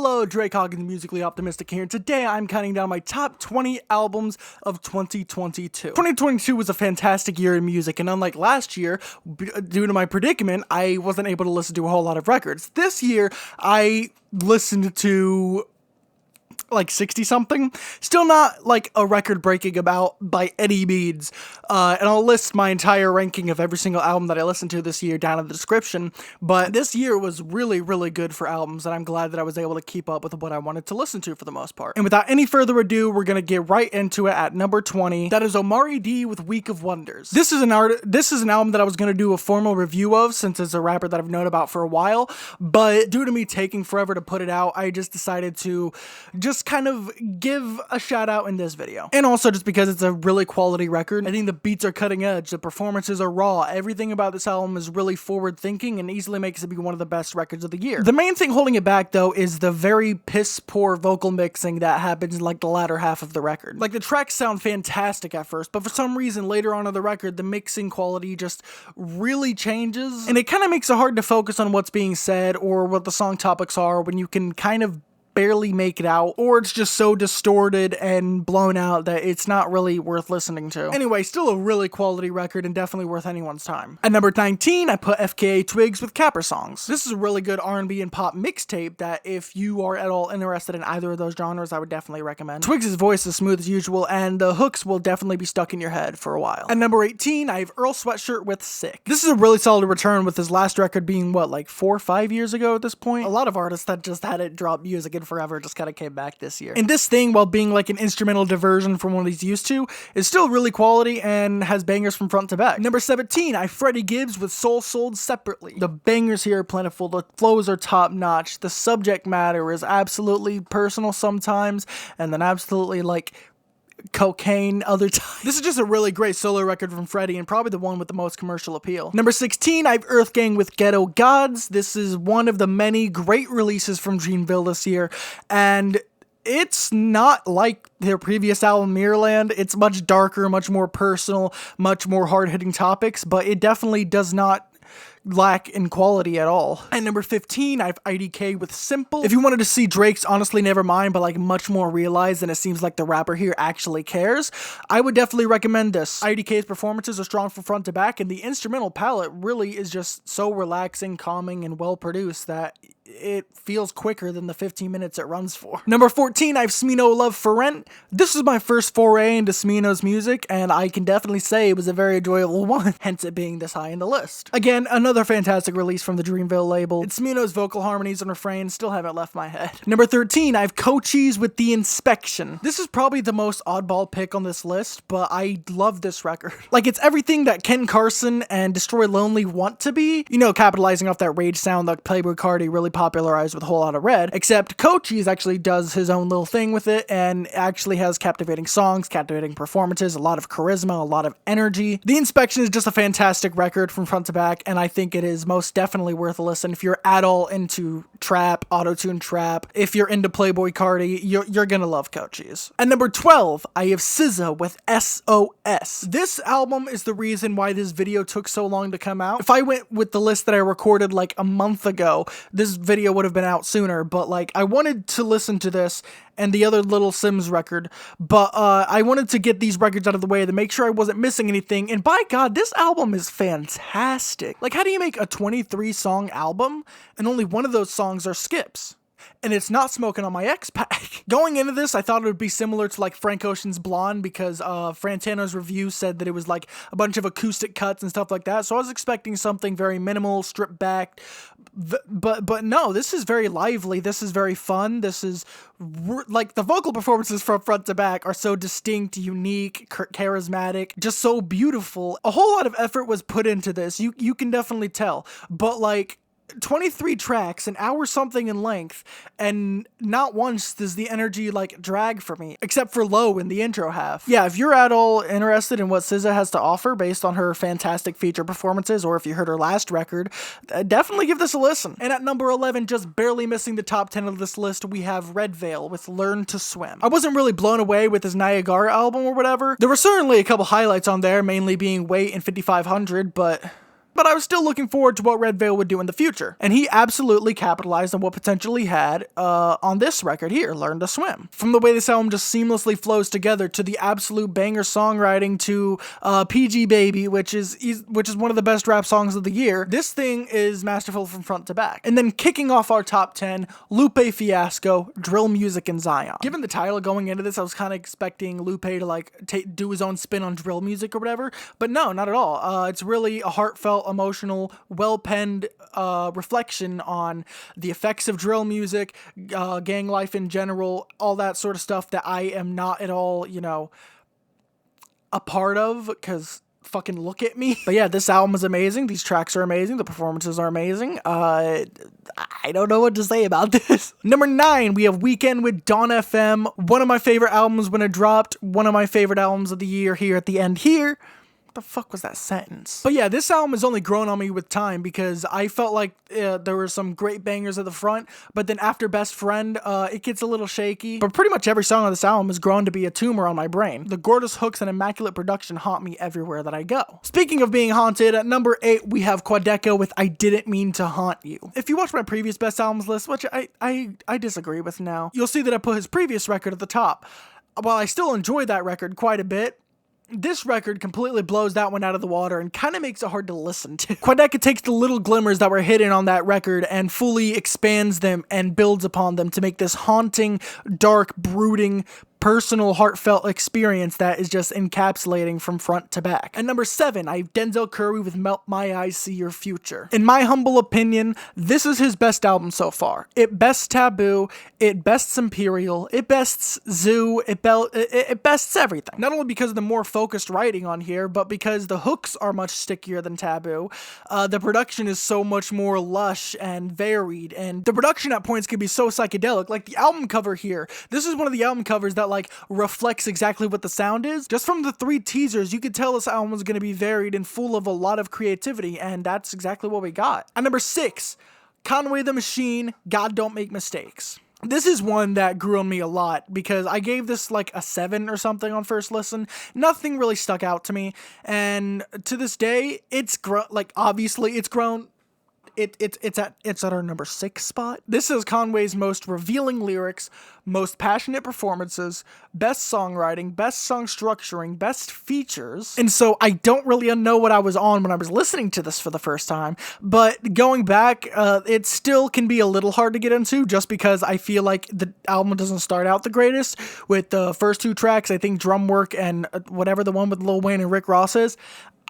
Hello, Drake Hawkins, Musically Optimistic here, and today I'm counting down my top 20 albums of 2022. 2022 was a fantastic year in music, and unlike last year, due to my predicament, I wasn't able to listen to a whole lot of records. This year, I listened to like 60 something, still not like a record breaking about by any means, and I'll list my entire ranking of every single album that I listened to this year down in the description, but this year was really good for albums, and I'm glad that I was able to keep up with what I wanted to listen to for the most part. And without any further ado, we're gonna get right into it at number 20. That is Omari D with Week of Wonders. This is an album that I was gonna do a formal review of, since it's a rapper that I've known about for a while, but due to me taking forever to put it out, I just decided to just kind of give a shout out in this video. And also just because it's a really quality record. I think the beats are cutting edge, the performances are raw, everything about this album is really forward thinking and easily makes it be one of the best records of the year. The main thing holding it back though is the very piss poor vocal mixing that happens in like the latter half of the record. Like the tracks sound fantastic at first, but for some reason later on in the record the mixing quality just really changes, and it kind of makes it hard to focus on what's being said or what the song topics are when you can kind of barely make it out, or it's just so distorted and blown out that it's not really worth listening to. Anyway, still a really quality record and definitely worth anyone's time. At number 19, I put FKA Twigs with Caprisongs. This is a really good R&B and pop mixtape that if you are at all interested in either of those genres, I would definitely recommend. Twigs' voice is smooth as usual, and the hooks will definitely be stuck in your head for a while. At number 18, I have Earl Sweatshirt with Sick. This is a really solid return, with his last record being what, like 4 or 5 years ago at this point? A lot of artists that just hadn't dropped music in forever just kind of came back this year. And this thing, while being like an instrumental diversion from what he's used to, is still really quality and has bangers from front to back. Number 17, I have Freddie Gibbs with Soul Sold Separately. The bangers here are plentiful, the flows are top notch, the subject matter is absolutely personal sometimes, and then absolutely like cocaine other times. This is just a really great solo record from Freddie, and probably the one with the most commercial appeal. Number 16, I have EARTHGANG with Ghetto Gods. This is one of the many great releases from Dreamville this year, and it's not like their previous album, Mirrorland. It's much darker, much more personal, much more hard-hitting topics, but it definitely does not lack in quality at all. At number 15, I have IDK with Simple. If you wanted to see Drake's Honestly Nevermind, but like much more realized, and it seems like the rapper here actually cares, I would definitely recommend this. IDK's performances are strong from front to back, and the instrumental palette really is just so relaxing, calming, and well produced that it feels quicker than the 15 minutes it runs for. Number 14, I have Smino Love for Rent. This was my first foray into Smino's music, and I can definitely say it was a very enjoyable one, hence it being this high in the list. Again, another fantastic release from the Dreamville label. It's Smino's vocal harmonies and refrains still haven't left my head. Number 13, I have Cochise with The Inspection. This is probably the most oddball pick on this list, but I love this record. Like, it's everything that Ken Carson and Destroy Lonely want to be, you know, capitalizing off that rage sound that Playboi Carti really popularized with Whole Lotta Red, except Cochise actually does his own little thing with it and actually has captivating songs, captivating performances, a lot of charisma, a lot of energy. The Inspection is just a fantastic record from front to back, and I think it is most definitely worth a listen if you're at all into trap, auto-tune trap. If you're into Playboi Carti, you're gonna love Cochise. At number 12, I have SZA with SOS. This album is the reason why this video took so long to come out. If I went with the list that I recorded like a month ago, this video would have been out sooner, but like I wanted to listen to this and the other Little Sims record, but I wanted to get these records out of the way to make sure I wasn't missing anything, and by God, this album is fantastic. Like, how do you make a 23-song album and only one of those songs are skips? And it's not Smoking on My X Pack. Going into this, I thought it would be similar to like Frank Ocean's Blonde, because Frantano's review said that it was like a bunch of acoustic cuts and stuff like that, so I was expecting something very minimal, stripped back, but no, this is very lively, this is very fun, this is like the vocal performances from front to back are so distinct, unique, charismatic, just so beautiful. A whole lot of effort was put into this, you can definitely tell, but like 23 tracks, an hour something in length, and not once does the energy like drag for me, except for low in the intro half. Yeah, if you're at all interested in what SZA has to offer based on her fantastic feature performances, or if you heard her last record, definitely give this a listen. And at number 11, just barely missing the top 10 of this list, we have Redveil with Learn to Swim. I wasn't really blown away with his Niagara album or whatever. There were certainly a couple highlights on there, mainly being Wait and 5500, but but I was still looking forward to what redveil would do in the future. And he absolutely capitalized on what potential he had on this record here, Learn to Swim. From the way this album just seamlessly flows together to the absolute banger songwriting to PG Baby, which is one of the best rap songs of the year, this thing is masterful from front to back. And then kicking off our top 10, Lupe, Fiasco, Drill Music, and Zion. Given the title going into this, I was kind of expecting Lupe to like do his own spin on drill music or whatever, but no, not at all. It's really a heartfelt, emotional, well-penned reflection on the effects of drill music, gang life in general, all that sort of stuff that I am not at all, you know, a part of, because fucking look at me. But yeah, this album is amazing. These tracks are amazing. The performances are amazing. I don't know what to say about this. Number 9, we have Weeknd with Dawn FM. One of my favorite albums when it dropped. One of my favorite albums of the year here at the end here. The fuck was that sentence? But yeah, this album has only grown on me with time because I felt like there were some great bangers at the front, but then after Best Friend, it gets a little shaky. But pretty much every song on this album has grown to be a tumor on my brain. The gorgeous hooks and immaculate production haunt me everywhere that I go. Speaking of being haunted, at number 8, we have Quadeca with I Didn't Mean to Haunt You. If you watch my previous best albums list, which I disagree with now, you'll see that I put his previous record at the top. While I still enjoyed that record quite a bit, this record completely blows that one out of the water and kind of makes it hard to listen to. Quadeca takes the little glimmers that were hidden on that record and fully expands them and builds upon them to make this haunting, dark, brooding, personal, heartfelt experience that is just encapsulating from front to back. At number 7, I have Denzel Curry with Melt My Eyes, See Your Future. In my humble opinion, this is his best album so far. It bests Taboo, it bests Imperial, it bests Zoo, it bests everything. Not only because of the more focused writing on here, but because the hooks are much stickier than Taboo. The production is so much more lush and varied, and the production at points can be so psychedelic. Like the album cover here, this is one of the album covers that like reflects exactly what the sound is. Just from the 3 teasers, you could tell this album was going to be varied and full of a lot of creativity, and that's exactly what we got. At number 6, Conway the Machine, God Don't Make Mistakes. This is one that grew on me a lot because I gave this like a 7 or something on first listen. Nothing really stuck out to me, and to this day, it's obviously it's grown. It's at our number 6 spot. This is Conway's most revealing lyrics, most passionate performances, best songwriting, best song structuring, best features. And so I don't really know what I was on when I was listening to this for the first time, but going back, it still can be a little hard to get into just because I feel like the album doesn't start out the greatest with the first 2 tracks. I think Drum Work and whatever the one with Lil Wayne and Rick Ross is.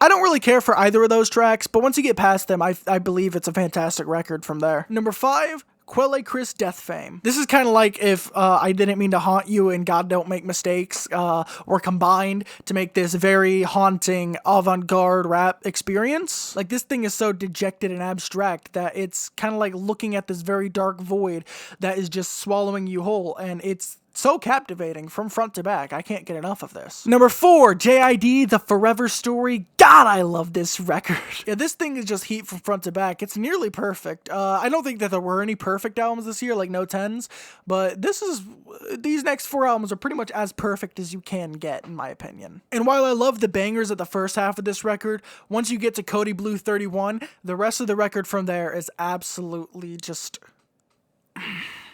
I don't really care for either of those tracks, but once you get past them, I believe it's a fantastic record from there. Number 5, Quelle Chris Deathfame. This is kind of like if I Didn't Mean to Haunt You and God Don't Make Mistakes were combined to make this very haunting avant-garde rap experience. Like this thing is so dejected and abstract that it's kind of like looking at this very dark void that is just swallowing you whole, and it's so captivating from front to back. I can't get enough of this. Number 4, JID, The Forever Story. God, I love this record. Yeah, this thing is just heat from front to back. It's nearly perfect. I don't think that there were any perfect albums this year, like no 10s, but these next 4 albums are pretty much as perfect as you can get, in my opinion. And while I love the bangers at the first half of this record, once you get to Cody Blue 31, the rest of the record from there is absolutely just...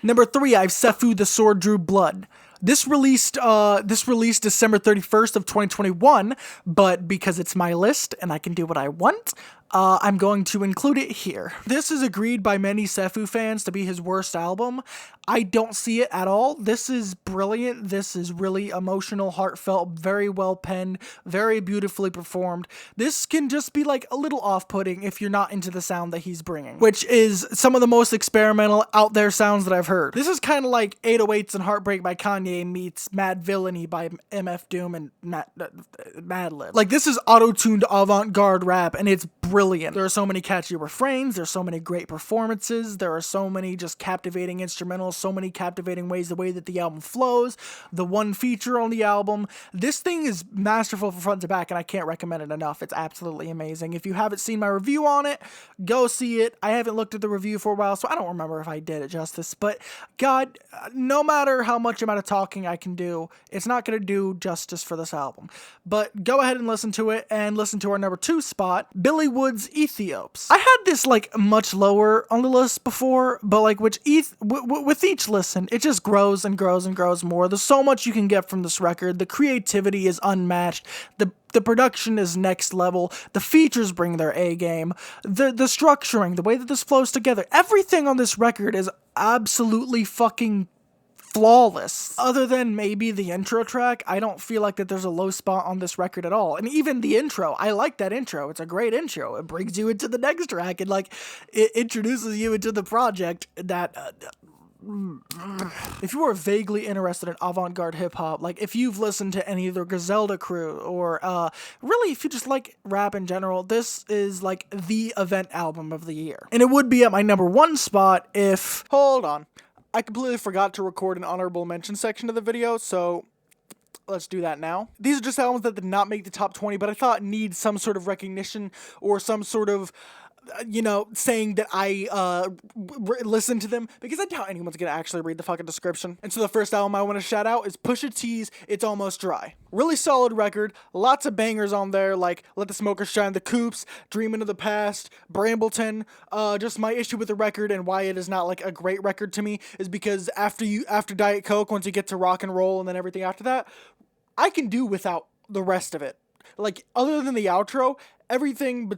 Number 3, I have Sefu, The Sword Drew Blood. This released December 31st of 2021, but because it's my list and I can do what I want, I'm going to include it here. This is agreed by many Sefu fans to be his worst album. I don't see it at all. This is brilliant. This is really emotional, heartfelt, very well penned, very beautifully performed. This can just be like a little off-putting if you're not into the sound that he's bringing, which is some of the most experimental, out there sounds that I've heard. This is kind of like 808s and Heartbreak by Kanye meets Mad Villainy by MF Doom and Madlib. Like this is auto-tuned avant-garde rap, and it's brilliant. There are so many catchy refrains, there's so many great performances, there are so many just captivating instrumentals, so many captivating ways, the way that the album flows, the one feature on the album. This thing is masterful from front to back, and I can't recommend it enough. It's absolutely amazing. If you haven't seen my review on it, go see it. I haven't looked at the review for a while, so I don't remember if I did it justice, but God, no matter how much amount of talking I can do, it's not going to do justice for this album. But go ahead and listen to it, and listen to our number 2 spot, Billy Woods Woods Aethiopes. I had this like much lower on the list before, but like with each listen, it just grows and grows and grows more. There's so much you can get from this record. The creativity is unmatched. The production is next level. The features bring their A game. The structuring, the way that this flows together, everything on this record is absolutely fucking flawless. Other than maybe the intro track, I don't feel like that there's a low spot on this record at all. And even the intro, I like that intro. It's a great intro. It brings you into the next track and like it introduces you into the project that if you are vaguely interested in avant-garde hip-hop, like if you've listened to any of the Griselda crew or really if you just like rap in general, this is like the event album of the year. And it would be at my number 1 spot if, hold on, I completely forgot to record an honorable mention section of the video, so let's do that now. These are just albums that did not make the top 20, but I thought need some sort of recognition or some sort of, you know, saying that I listened to them, because I doubt anyone's gonna actually read the fucking description. And so the first album I want to shout out is Pusha T's It's Almost Dry. Really solid record, lots of bangers on there, like Let the Smokers Shine, The Coops, Dreamin' of the Past, Brambleton. Just my issue with the record and why it is not like a great record to me is because after Diet Coke, once you get to rock and roll and then everything after that, I can do without the rest of it. Like, other than the outro, everything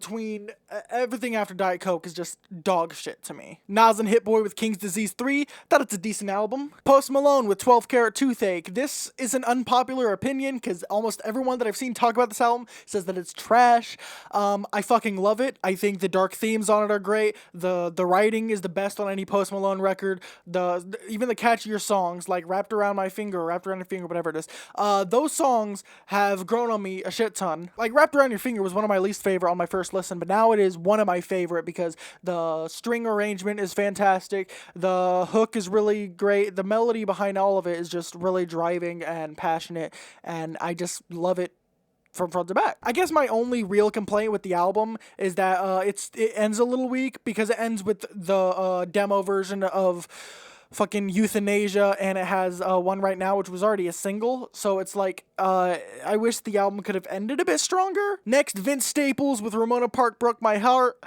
after Diet Coke is just dog shit to me. Nas and Hit Boy with King's Disease 3, thought it's a decent album. Post Malone with 12 Carat Toothache. This is an unpopular opinion because almost everyone that I've seen talk about this album says that it's trash. I fucking love it. I think the dark themes on it are great. The writing is the best on any Post Malone record. Even the catchier songs like Wrapped Around My Finger or Wrapped Around Your Finger, whatever it is. Those songs have grown on me a shit ton. Like Wrapped Around Your Finger was one of my least favorite on my first listen, but now it is one of my favorite because the string arrangement is fantastic, the hook is really great, the melody behind all of it is just really driving and passionate, and I just love it from front to back. I guess my only real complaint with the album is that it ends a little weak because it ends with the demo version of fucking Euthanasia, and it has One Right Now, which was already a single, so it's like, I wish the album could have ended a bit stronger. Next, Vince Staples with Ramona Park Broke My Heart.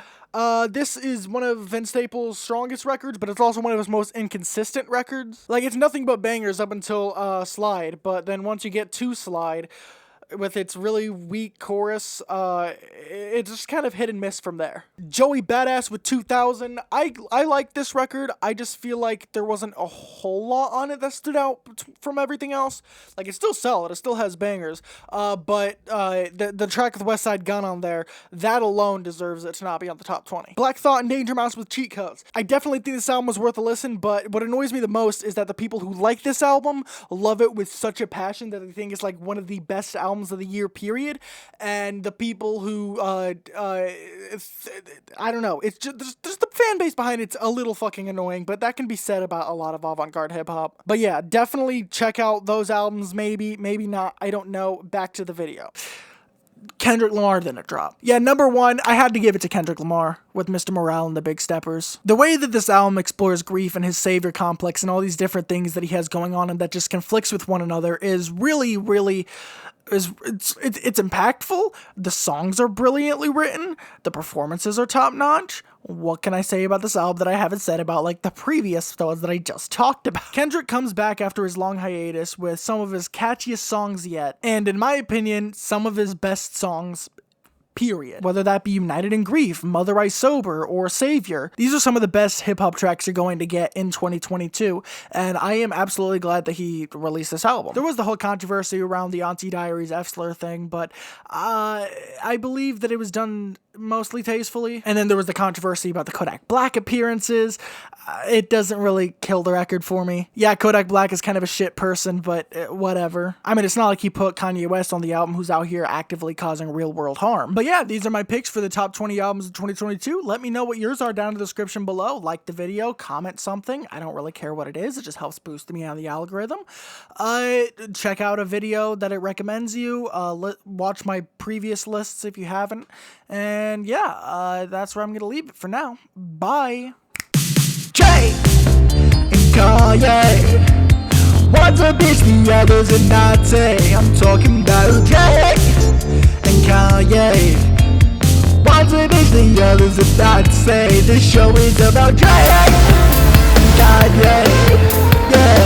This is one of Vince Staples' strongest records, but it's also one of his most inconsistent records. Like, it's nothing but bangers up until Slide, but then once you get to Slide, with its really weak chorus, it's just kind of hit and miss from there. Joey Badass with 2000. I like this record. I just feel like there wasn't a whole lot on it that stood out from everything else. Like, it's still solid. It still has bangers. But the track with West Side Gun on there, that alone deserves it to not be on the top 20. Black Thought and Danger Mouse with Cheat Codes. I definitely think this album was worth a listen, but what annoys me the most is that the people who like this album love it with such a passion that they think it's like one of the best albums of the year, period. And the people who I don't know, it's just the fan base behind it's a little fucking annoying, but that can be said about a lot of avant-garde hip-hop. But yeah, definitely check out those albums, maybe not, I don't know. Back to the video. Kendrick Lamar didn't drop. Yeah, number 1, I had to give it to Kendrick Lamar with Mr. Morale and the Big Steppers. The way that this album explores grief and his savior complex and all these different things that he has going on and that just conflicts with one another is really, really it's impactful. The songs are brilliantly written. The performances are top notch. What can I say about this album that I haven't said about like the previous ones that I just talked about? Kendrick comes back after his long hiatus with some of his catchiest songs yet, and in my opinion, some of his best songs, period. Whether that be United in Grief, Mother I Sober, or Savior. These are some of the best hip-hop tracks you're going to get in 2022, and I am absolutely glad that he released this album. There was the whole controversy around the Auntie Diaries F-slur thing, but I believe that it was done mostly tastefully. And then there was the controversy about the Kodak Black appearances. It doesn't really kill the record for me. Yeah, Kodak Black is kind of a shit person, but whatever. I mean, it's not like he put Kanye West on the album, who's out here actively causing real world harm. But yeah, these are my picks for the top 20 albums of 2022. Let me know what yours are down in the description below. Like the video, comment something. I don't really care what it is. It just helps boost me on the algorithm. Check out a video that it recommends you. Watch my previous lists if you haven't. And yeah, that's where I'm going to leave it for now. Bye. Jay and Kanye. One's a bitch, the other's a Nazi. I'm talking about Jay and Kanye. One to make the others if not say this show is about Dre. Kanye, yeah.